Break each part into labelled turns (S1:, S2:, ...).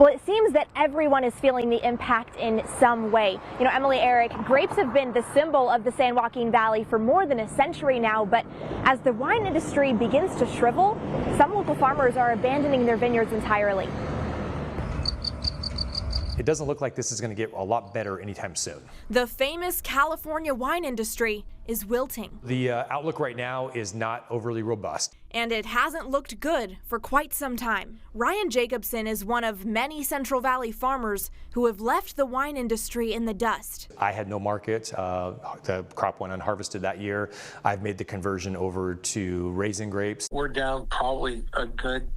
S1: Well, it seems that everyone is feeling the impact in some way. You know, Emily, Eric, grapes have been the symbol of the San Joaquin Valley for more than a century now, but as the wine industry begins to shrivel, some local farmers are abandoning their vineyards entirely.
S2: It doesn't look like this is going to get a lot better anytime soon.
S3: The famous California wine industry is wilting.
S2: The outlook right now is not overly robust.
S3: And it hasn't looked good for quite some time. Ryan Jacobson is one of many Central Valley farmers who have left the wine industry in the dust.
S2: I had no market. The crop went unharvested that year. I've made the conversion over to raising grapes.
S4: We're down probably a good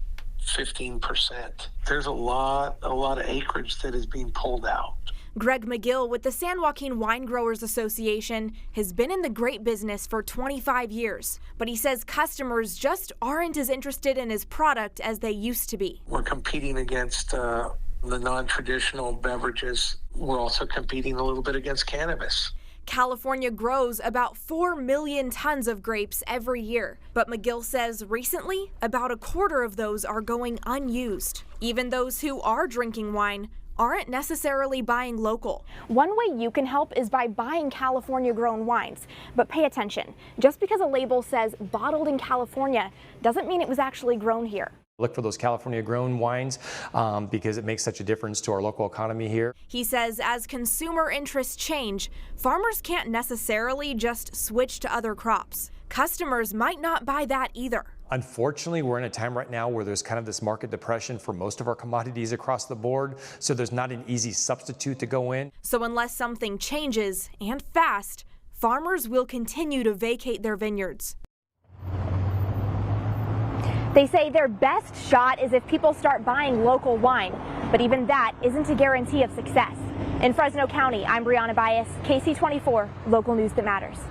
S4: 15%. There's a lot of acreage that is being pulled out.
S3: Greg McGill with the San Joaquin Wine Growers Association has been in the grape business for 25 years, but he says customers just aren't as interested in his product as they used to be.
S4: We're competing against the non-traditional beverages. We're also competing a little bit against cannabis.
S3: California grows about 4 million tons of grapes every year, but McGill says recently about a quarter of those are going unused. Even those who are drinking wine aren't necessarily buying local.
S1: One way you can help is by buying California-grown wines. But pay attention, just because a label says bottled in California doesn't mean it was actually grown here.
S2: Look for those California-grown wines because it makes such a difference to our local economy here.
S3: He says as consumer interests change, farmers can't necessarily just switch to other crops. Customers might not buy that either.
S2: Unfortunately, we're in a time right now where there's kind of this market depression for most of our commodities across the board, so there's not an easy substitute to go in.
S3: So unless something changes, and fast, farmers will continue to vacate their vineyards.
S1: They say their best shot is if people start buying local wine, but even that isn't a guarantee of success. In Fresno County, I'm Brianna Bias, KC24, local news that matters.